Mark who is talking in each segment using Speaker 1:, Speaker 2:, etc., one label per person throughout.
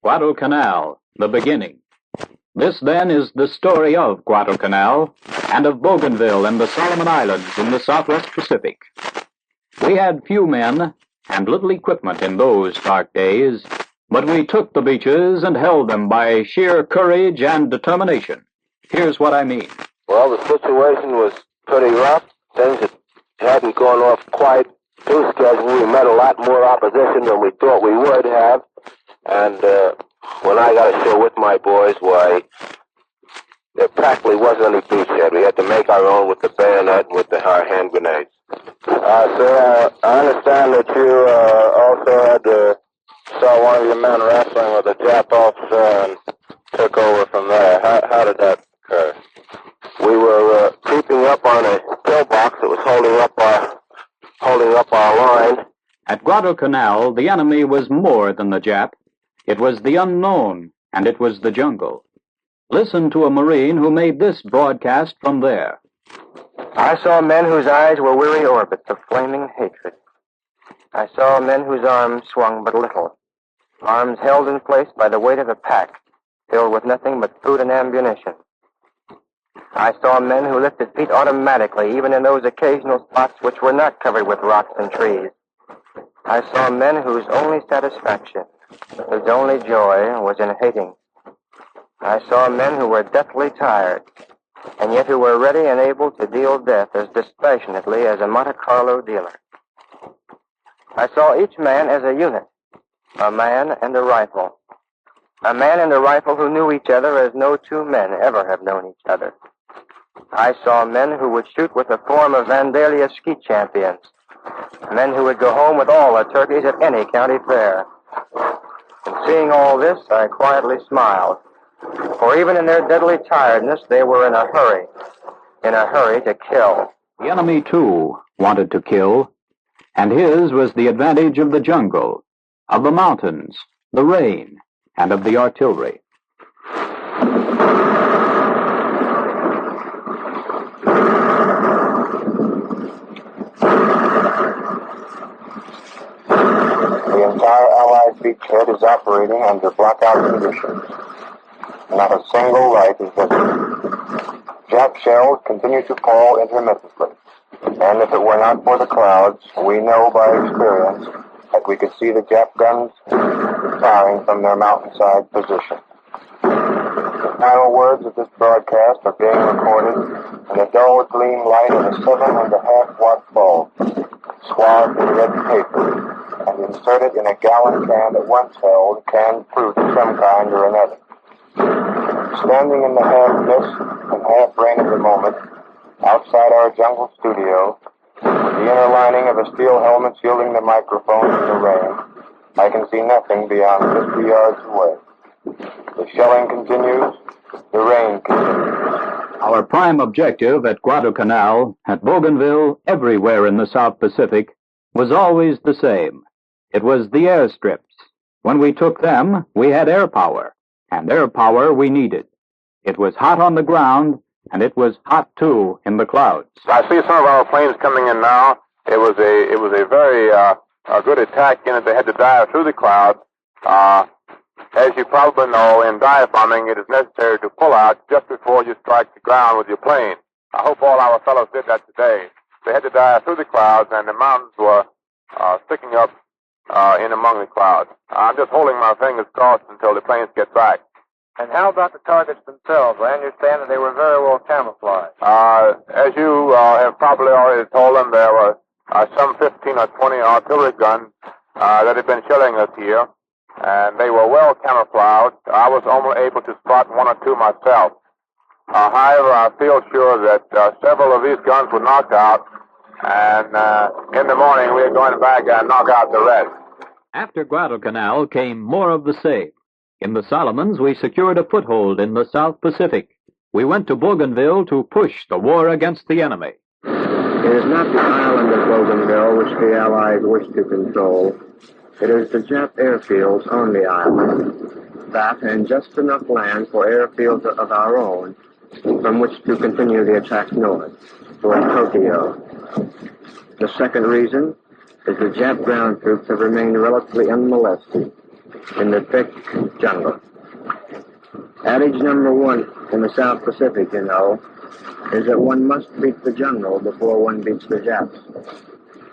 Speaker 1: Guadalcanal, the beginning. This, then, is the story of Guadalcanal and of Bougainville and the Solomon Islands in the Southwest Pacific. We had few men and little equipment in those dark days, but we took the beaches and held them by sheer courage and determination. Here's what I mean.
Speaker 2: Well, the situation was pretty rough. Things hadn't gone off quite to schedule. We met a lot more opposition than we thought we would have. And when I got ashore with my boys, why, there practically wasn't any beachhead. We had to make our own with the bayonet and with our hand grenades. Sir, I understand that you also had saw one of your men wrestling with a Jap officer and took over from there. How did that occur? We were creeping up on a pillbox that was holding up our line.
Speaker 1: At Guadalcanal, the enemy was more than the Jap. It was the unknown, and it was the jungle. Listen to a Marine who made this broadcast from there.
Speaker 3: I saw men whose eyes were weary orbits of flaming hatred. I saw men whose arms swung but little, arms held in place by the weight of a pack, filled with nothing but food and ammunition. I saw men who lifted feet automatically, even in those occasional spots which were not covered with rocks and trees. I saw men whose only satisfaction, whose only joy was in hating. I saw men who were deathly tired, and yet who were ready and able to deal death as dispassionately as a Monte Carlo dealer. I saw each man as a unit, a man and a rifle. A man and a rifle who knew each other as no two men ever have known each other. I saw men who would shoot with the form of Vandalia ski champions, men who would go home with all the turkeys at any county fair. And seeing all this, I quietly smiled, for even in their deadly tiredness, they were in a hurry to kill.
Speaker 1: The enemy, too, wanted to kill, and his was the advantage of the jungle, of the mountains, the rain, and of the artillery.
Speaker 4: The entire Allied beachhead is operating under blackout conditions. Not a single light is visible. Jap shells continue to fall intermittently, and if it were not for the clouds, we know by experience that we could see the Jap guns firing from their mountainside position. The final words of this broadcast are being recorded in the dull gleam light of a 7.5-watt bulb, swathed in red paper, and inserted in a gallon can that once held canned fruit of some kind or another. Standing in the half-mist and half-rain of the moment, outside our jungle studio, with the inner lining of a steel helmet shielding the microphone from the rain, I can see nothing beyond 50 yards away. The shelling continues, the rain continues.
Speaker 1: Our prime objective at Guadalcanal, at Bougainville, everywhere in the South Pacific, was always the same. It was the airstrips. When we took them, we had air power, and air power we needed. It was hot on the ground, and it was hot, too, in the clouds.
Speaker 5: I see some of our planes coming in now. It was a very good attack in it. They had to dive through the clouds. As you probably know, in dive bombing, it is necessary to pull out just before you strike the ground with your plane. I hope all our fellows did that today. They had to dive through the clouds, and the mountains were sticking up in among the clouds. I'm just holding my fingers crossed until the planes get back.
Speaker 3: And how about the targets themselves? I understand that they were very well camouflaged.
Speaker 5: As you have probably already told them, there were some 15 or 20 artillery guns that had been shelling us here, and they were well camouflaged. I was only able to spot one or two myself. However, I feel sure that several of these guns were knocked out, and in the morning we are going back and knock out the rest.
Speaker 1: After Guadalcanal came more of the same. In the Solomons, we secured a foothold in the South Pacific. We went to Bougainville to push the war against the enemy.
Speaker 4: It is not the island of Bougainville which the Allies wish to control. It is the Jap airfields on the island. That and just enough land for airfields of our own from which to continue the attack north, toward Tokyo. The second reason is the Jap ground troops have remained relatively unmolested.
Speaker 3: in the thick jungle. Adage number 1 in the South Pacific, you know, is that one must beat the jungle before one beats the Japs.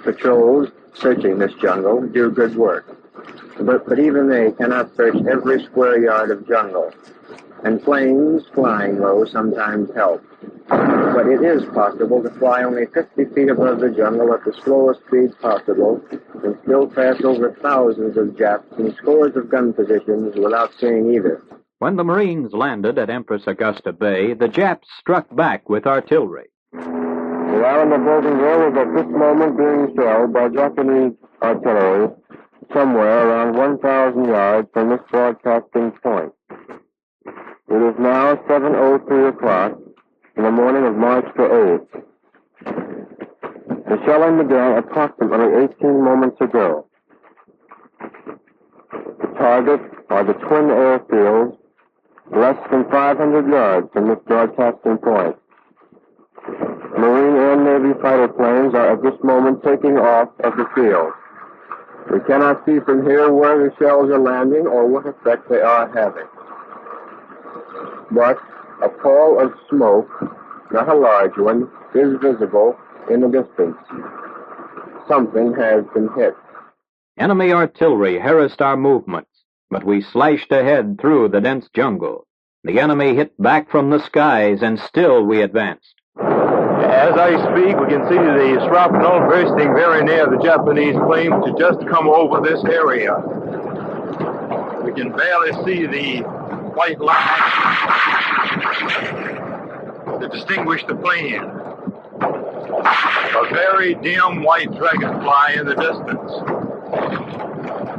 Speaker 3: Patrols searching this jungle do good work, but even they cannot search every square yard of jungle, and planes flying low sometimes help. But it is possible to fly only 50 feet above the jungle at the slowest speed possible and still pass over thousands of Japs and scores of gun positions without seeing either.
Speaker 1: When the Marines landed at Empress Augusta Bay, the Japs struck back with artillery.
Speaker 4: The island of Bougainville is at this moment being shelled by Japanese artillery somewhere around 1,000 yards from this broadcasting point. It is now 7:03 o'clock in the morning of March the 8th. The shelling began approximately 18 moments ago. The target are the twin airfields less than 500 yards from this broadcasting point. Marine and Navy fighter planes are at this moment taking off of the field. We cannot see from here where the shells are landing or what effect they are having. But a pall of smoke, not a large one, is visible in the distance. Something has been hit.
Speaker 1: Enemy artillery harassed our movements, but we slashed ahead through the dense jungle. The enemy hit back from the skies, and still we advanced.
Speaker 5: As I speak, we can see the shrapnel bursting very near the Japanese plane, which had just come over this area. We can barely see the white line that distinguish the plane. A very dim white dragonfly in the distance.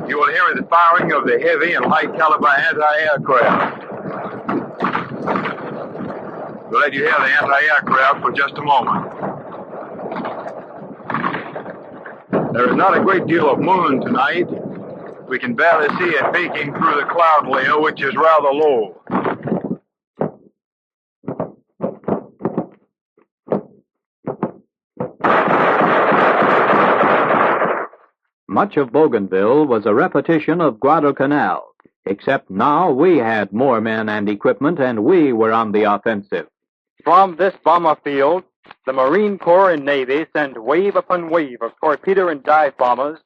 Speaker 5: You will hear the firing of the heavy and light caliber anti-aircraft. We'll let you hear the anti-aircraft for just a moment. There is not a great deal of moon tonight. We can barely see it peeking through the cloud layer, which is rather low.
Speaker 1: Much of Bougainville was a repetition of Guadalcanal, except now we had more men and equipment, and we were on the offensive.
Speaker 6: From this bomber field, the Marine Corps and Navy sent wave upon wave of torpedo and dive bombers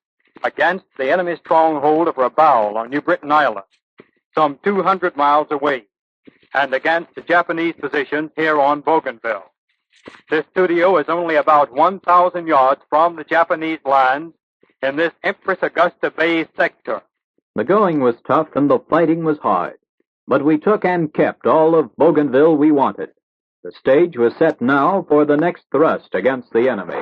Speaker 6: against the enemy stronghold of Naval on New Britain Island, some 200 miles away, and against the Japanese positions here on Bougainville. This studio is only about 1,000 yards from the Japanese lines in this Empress Augusta Bay sector.
Speaker 1: The going was tough and the fighting was hard, but we took and kept all of Bougainville we wanted. The stage was set now for the next thrust against the enemy.